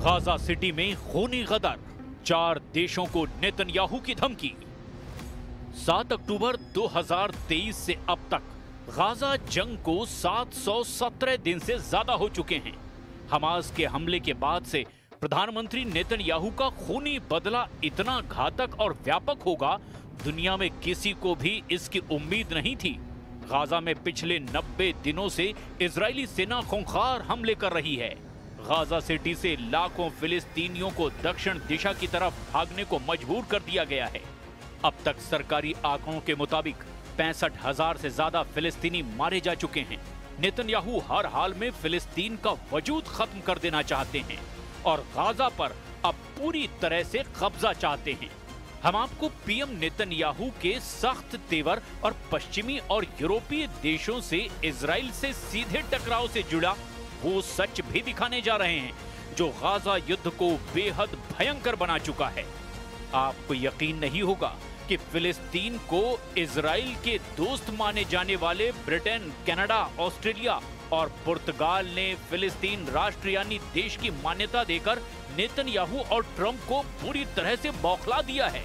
Gaza city में खूनी गदर, 4 देशों को नेतन्याहू की धमकी। 7 अक्टूबर 2023 से अब तक गाजा जंग को 717 दिन से ज्यादा हो चुके हैं। हमास के हमले के बाद से प्रधानमंत्री नेतन्याहू का खूनी बदला इतना घातक और व्यापक होगा, दुनिया में किसी को भी इसकी उम्मीद नहीं थी। गाजा में पिछले 90 दिनों से इजरायली सेना खूंखार हमले कर रही है। गाजा सिटी से लाखों फिलिस्तीनियों को दक्षिण दिशा की तरफ भागने को मजबूर कर दिया गया है। अब तक सरकारी आंकड़ों के मुताबिक 65,000 से ज्यादा फिलिस्तीनी मारे जा चुके हैं। नेतन्याहू हर हाल में फिलिस्तीन का वजूद खत्म कर देना चाहते हैं और गाजा पर अब पूरी तरह से कब्जा चाहते हैं। हम आपको पीएम नेतन्याहू के सख्त तेवर और पश्चिमी और यूरोपीय देशों से इजराइल से सीधे टकराव से जुड़ा वो सच भी दिखाने जा रहे हैं जो गाजा युद्ध को बेहद भयंकर बना चुका है। आपको यकीन नहीं होगा कि फिलिस्तीन को इजराइल के दोस्त माने जाने वाले ब्रिटेन, कनाडा, ऑस्ट्रेलिया और पुर्तगाल ने फिलिस्तीन राष्ट्र यानी देश की मान्यता देकर नेतन्याहू और ट्रंप को पूरी तरह से बौखला दिया है।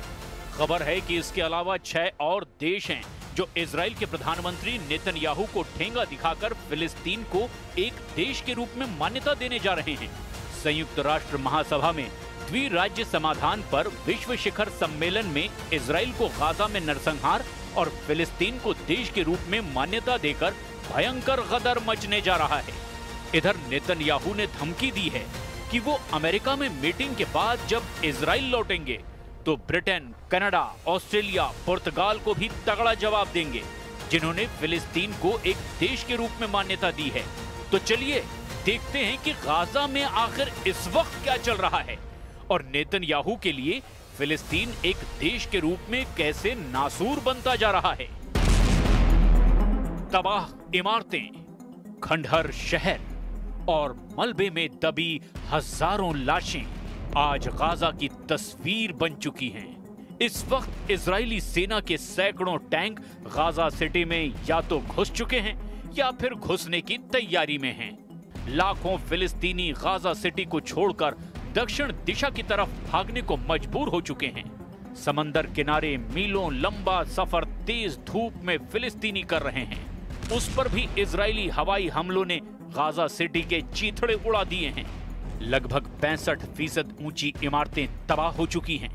खबर है कि इसके अलावा 6 और देश हैं जो इजराइल के प्रधानमंत्री नेतन्याहू को ठेंगा दिखाकर फिलिस्तीन को एक देश के रूप में मान्यता देने जा रहे हैं। संयुक्त राष्ट्र महासभा में द्विराज्य समाधान पर विश्व शिखर सम्मेलन में इजराइल को गाजा में नरसंहार और फिलिस्तीन को देश के रूप में मान्यता देकर भयंकर गदर मचने जा रहा है। इधर नेतन्याहू ने धमकी दी है कि वो अमेरिका में मीटिंग के बाद जब इजराइल लौटेंगे तो ब्रिटेन, कनाडा, ऑस्ट्रेलिया, पुर्तगाल को भी तगड़ा जवाब देंगे जिन्होंने फिलिस्तीन को एक देश के रूप में मान्यता दी है। तो चलिए देखते हैं कि गाजा में आखिर इस वक्त क्या चल रहा है और नेतन्याहू के लिए फिलिस्तीन एक देश के रूप में कैसे नासूर बनता जा रहा है। तबाह इमारतें, खंडहर शहर और मलबे में दबी हजारों लाशें आज गाजा की तस्वीर बन चुकी हैं। इस वक्त इजरायली सेना के सैकड़ों टैंक गाजा सिटी में या तो घुस चुके हैं या फिर घुसने की तैयारी में हैं। लाखों फिलिस्तीनी गाजा सिटी को छोड़कर दक्षिण दिशा की तरफ भागने को मजबूर हो चुके हैं। समंदर किनारे मीलों लंबा सफर तेज धूप में फिलिस्तीनी कर रहे हैं। उस पर भी इजरायली हवाई हमलों ने गाजा सिटी के चीथड़े उड़ा दिए हैं। लगभग 65% ऊंची इमारतें तबाह हो चुकी हैं।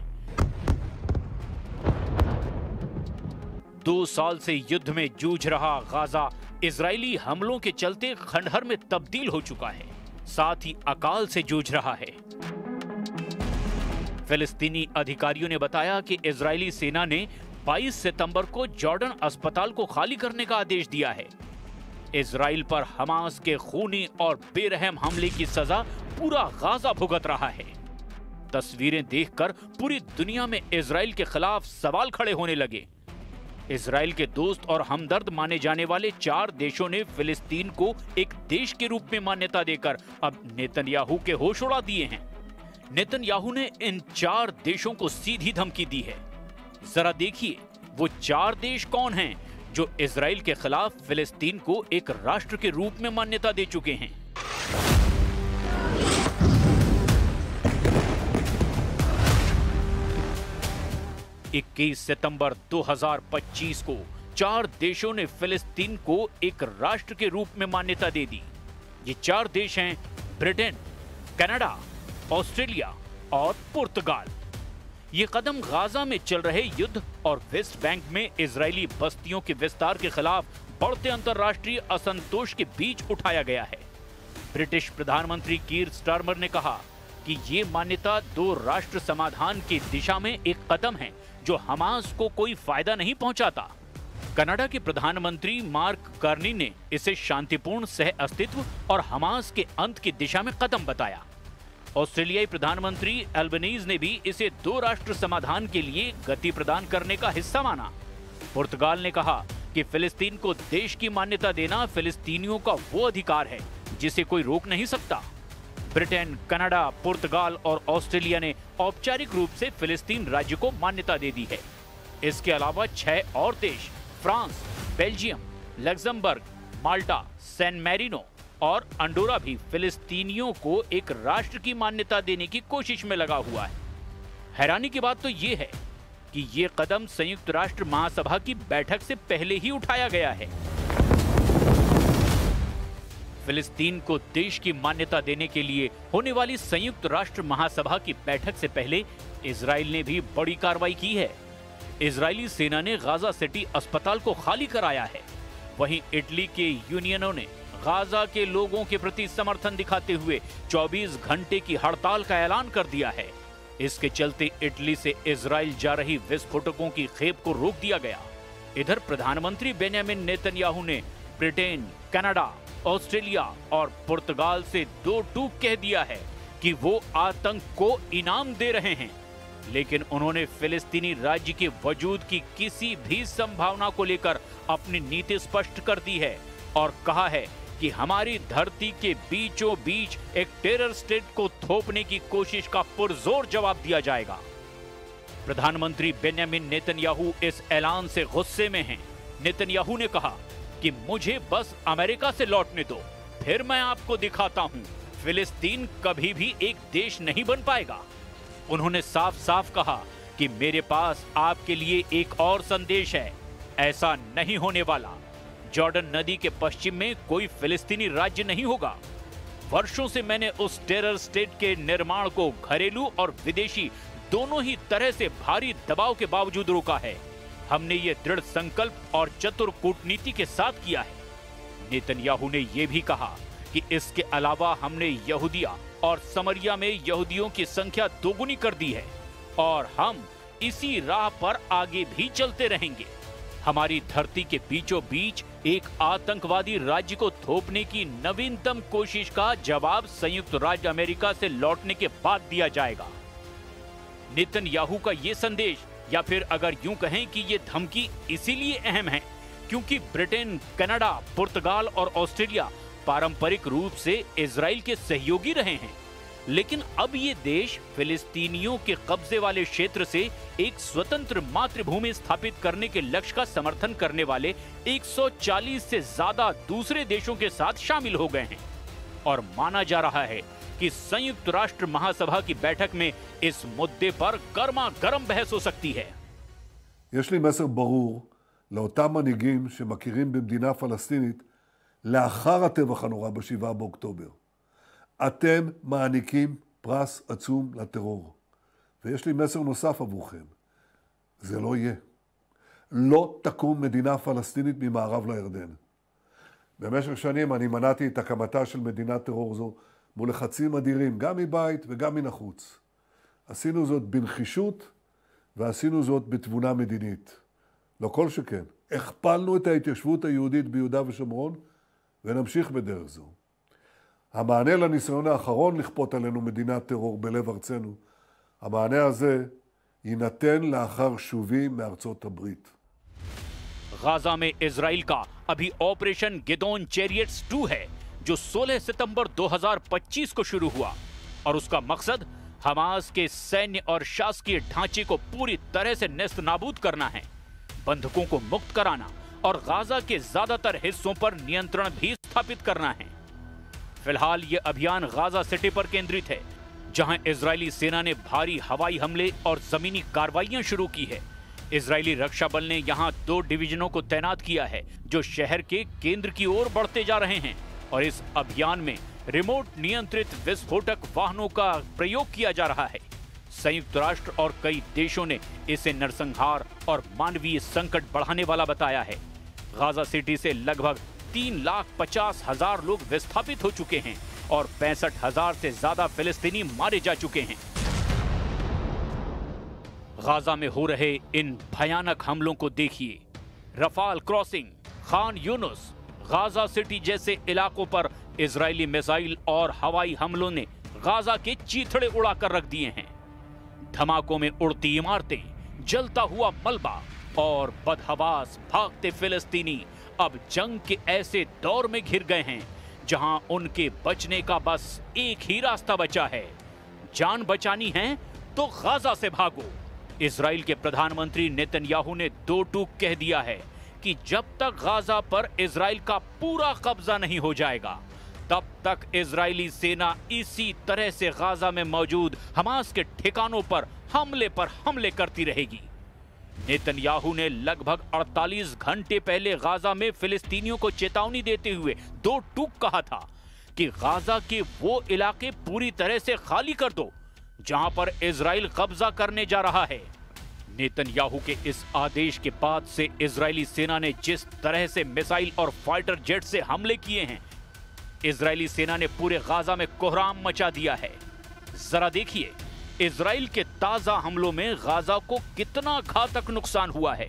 2 साल से युद्ध में जूझ रहा गाजा इजरायली हमलों के चलते खंडहर में तब्दील हो चुका है, साथ ही अकाल से जूझ रहा है। फिलिस्तीनी अधिकारियों ने बताया कि इजरायली सेना ने 22 सितंबर को जॉर्डन अस्पताल को खाली करने का आदेश दिया है। इजराइल पर हमास के खूनी और बेरहम हमले की सजा पूरा गाजा भुगत रहा है। तस्वीरें देखकर पूरी दुनिया में इजराइल के खिलाफ सवाल खड़े होने लगे। इजराइल के दोस्त और हमदर्द माने जाने वाले 4 देशों ने फिलिस्तीन को एक देश के रूप में मान्यता देकर अब नेतन्याहू के होश उड़ा दिए हैं। नेतन्याहू ने इन 4 देशों को सीधी धमकी दी है। जरा देखिए वो 4 देश कौन हैं जो इजराइल के खिलाफ फिलिस्तीन को एक राष्ट्र के रूप में मान्यता दे चुके हैं। इक्कीस सितंबर 2025 को 4 देशों ने फिलिस्तीन को एक राष्ट्र के रूप में मान्यता दे दी। ये 4 देश हैं ब्रिटेन, कनाडा, ऑस्ट्रेलिया और पुर्तगाल। ये कदम गाजा में चल रहे युद्ध और वेस्ट बैंक में इजरायली बस्तियों के विस्तार के खिलाफ बढ़ते अंतर्राष्ट्रीय असंतोष के बीच उठाया गया है। ब्रिटिश प्रधानमंत्री कीर स्टारमर ने कहा कि ये मान्यता 2 राष्ट्र समाधान की दिशा में एक कदम है जो हमास को कोई फायदा नहीं पहुंचाता। कनाडा के प्रधानमंत्री मार्क कार्नी ने इसे शांतिपूर्ण सह अस्तित्व और हमास के अंत की दिशा में कदम बताया। ऑस्ट्रेलियाई प्रधानमंत्री एल्बनीज ने भी इसे 2 राष्ट्र समाधान के लिए गति प्रदान करने का हिस्सा माना। पुर्तगाल ने कहा कि फिलिस्तीन को देश की मान्यता देना फिलिस्तीनियों का वो अधिकार है जिसे कोई रोक नहीं सकता। ब्रिटेन, कनाडा, पुर्तगाल और ऑस्ट्रेलिया ने औपचारिक रूप से फिलिस्तीन राज्य को मान्यता दे दी है। इसके अलावा 6 और देश फ्रांस, बेल्जियम, लग्जमबर्ग, माल्टा, सैन मैरिनो, और अंडोरा भी फिलिस्तीनियों को एक राष्ट्र की मान्यता देने की कोशिश में लगा हुआ है। हैरानी की बात तो यह है कि ये कदम संयुक्त राष्ट्र महासभा की बैठक से पहले ही उठाया गया है। फिलिस्तीन को देश की मान्यता देने के लिए होने वाली संयुक्त राष्ट्र महासभा की बैठक से पहले इजराइल ने भी बड़ी कार्रवाई की है। इजरायली सेना ने गाजा सिटी अस्पताल को खाली कराया है। वहीं इटली के यूनियनों ने गाजा के लोगों के प्रति समर्थन दिखाते हुए 24 घंटे की हड़ताल का ऐलान कर दिया है। इसके चलते इटली से इजराइल जा रही विस्फोटकों की खेप को रोक दिया गया। इधर प्रधानमंत्री बेंजामिन नेतन्याहू ने ब्रिटेन, कनाडा, ऑस्ट्रेलिया और पुर्तगाल से दो टूक कह दिया है कि वो आतंक को इनाम दे रहे हैं, लेकिन उन्होंने फिलिस्तीनी राज्य के वजूद की किसी भी संभावना को लेकर अपनी नीति स्पष्ट कर दी है और कहा है कि हमारी धरती के बीचों बीच एक टेरर स्टेट को थोपने की कोशिश का पुरजोर जवाब दिया जाएगा। प्रधानमंत्री बेंजामिन नेतन्याहू इस ऐलान से गुस्से में हैं। नेतन्याहू ने कहा कि मुझे बस अमेरिका से लौटने दो, फिर मैं आपको दिखाता हूं फिलिस्तीन कभी भी एक देश नहीं बन पाएगा। उन्होंने साफ साफ कहा कि मेरे पास आपके लिए एक और संदेश है, ऐसा नहीं होने वाला। जॉर्डन नदी के पश्चिम में कोई फिलिस्तीनी राज्य नहीं होगा। वर्षों से मैंने उस टेरर स्टेट के निर्माण को घरेलू और विदेशी दोनों ही तरह से भारी दबाव के बावजूद रोका है। हमने ये दृढ़ संकल्प और चतुर कूटनीति के साथ किया है। नेतन्याहू ने यह भी कहा कि इसके अलावा हमने यहूदिया और समरिया में यहूदियों की संख्या दोगुनी कर दी है और हम इसी राह पर आगे भी चलते रहेंगे। हमारी धरती के बीचों बीच एक आतंकवादी राज्य को थोपने की नवीनतम कोशिश का जवाब संयुक्त राज्य अमेरिका से लौटने के बाद दिया जाएगा। नेतन्याहू का ये संदेश, या फिर अगर यूं कहें कि ये धमकी इसीलिए अहम है क्योंकि ब्रिटेन, कनाडा, पुर्तगाल और ऑस्ट्रेलिया पारंपरिक रूप से इजराइल के सहयोगी रहे हैं, लेकिन अब ये देश फिलिस्तीनियों के कब्जे वाले क्षेत्र से एक स्वतंत्र मातृभूमि स्थापित करने के लक्ष्य का समर्थन करने वाले 140 से ज्यादा दूसरे देशों के साथ शामिल हो गए हैं और माना जा रहा है कि संयुक्त राष्ट्र महासभा की बैठक में इस मुद्दे पर गर्मा गर्म बहस हो सकती है। יש לי מסר ברור לאותם מנהיגים שמכירים במדינה פלסטינית לאחר הטבח הנורא ב7 באוקטובר. אתם מעניקים פרס עצום לטרור. ויש לי מסר נוסף עבורכם. זה לא יהיה. לא תקום מדינה פלסטינית ממערב לירדן. במשך שנים אני מנעתי את הקמתה של מדינת טרור זו מול לחצים אדירים, גם מבית וגם מן החוץ. עשינו זאת בנחישות ועשינו זאת בתבונה מדינית. לא כל שכן. הכפלנו את ההתיישבות היהודית ביהודה ושומרון ונמשיך בדרך זו. המענה לניסיון האחרון לכפות עלינו מדינת טרור בלב ארצנו, המענה הזה יינתן לאחר שובי מארצות הברית. गाजा में इजराइल का अभी ऑपरेशन गिदोन चैरियट्स 2 है जो 16 सितंबर 2025 को शुरू हुआ और उसका मकसद हमास के सैन्य और शासकीय ढांचे को पूरी तरह से नेस्त नाबूद करना है, बंधकों को मुक्त कराना और गाजा के ज्यादातर हिस्सों पर नियंत्रण भी स्थापित करना है। फिलहाल ये अभियान गाजा सिटी पर केंद्रित है, जहां इजरायली सेना ने भारी हवाई हमले और जमीनी कार्रवाइयां शुरू की है। इजरायली रक्षा बल ने यहां 2 डिवीजनों को तैनात किया है जो शहर के केंद्र की ओर बढ़ते जा रहे हैं और इस अभियान में रिमोट नियंत्रित विस्फोटक वाहनों का प्रयोग किया जा रहा है। संयुक्त राष्ट्र और कई देशों ने इसे नरसंहार और मानवीय संकट बढ़ाने वाला बताया है। गाजा सिटी से लगभग 3,50,000 लोग विस्थापित हो चुके हैं और 65,000 से ज्यादा फिलिस्तीनी मारे जा चुके हैं। गाजा में हो रहे इन भयानक हमलों को देखिए। Rafale crossing, Khan Yunus, Gaza city जैसे इलाकों पर इजरायली मिसाइल और हवाई हमलों ने गाजा के चीथड़े उड़ाकर रख दिए हैं। धमाकों में उड़ती इमारतें, जलता हुआ मलबा और बदहवास भागते फिलिस्तीनी अब जंग के ऐसे दौर में घिर गए हैं जहां उनके बचने का बस एक ही रास्ता बचा है। जान बचानी है तो गाजा से भागो। इजराइल के प्रधानमंत्री नेतन्याहू ने 2 टूक कह दिया है कि जब तक गाजा पर इजराइल का पूरा कब्जा नहीं हो जाएगा तब तक इजरायली सेना इसी तरह से गाजा में मौजूद हमास के ठिकानों पर हमले करती रहेगी। नेतन्याहू ने लगभग 48 घंटे पहले गाजा में फिलिस्तीनियों को चेतावनी देते हुए दो टूक कहा था कि गाजा के वो इलाके पूरी तरह से खाली कर दो जहां पर इजराइल कब्जा करने जा रहा है। नेतन्याहू के इस आदेश के बाद से इजरायली सेना ने जिस तरह से मिसाइल और फाइटर जेट से हमले किए हैं, इजरायली सेना ने पूरे गाजा में कोहराम मचा दिया है। जरा देखिए इजराइल के ताजा हमलों में गाजा को कितना घातक नुकसान हुआ है।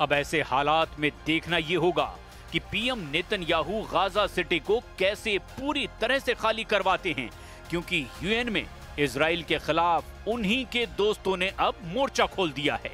अब ऐसे हालात में देखना ये होगा कि पीएम नेतन्याहू गाजा सिटी को कैसे पूरी तरह से खाली करवाते हैं, क्योंकि यूएन में इजराइल के खिलाफ उन्हीं के दोस्तों ने अब मोर्चा खोल दिया है।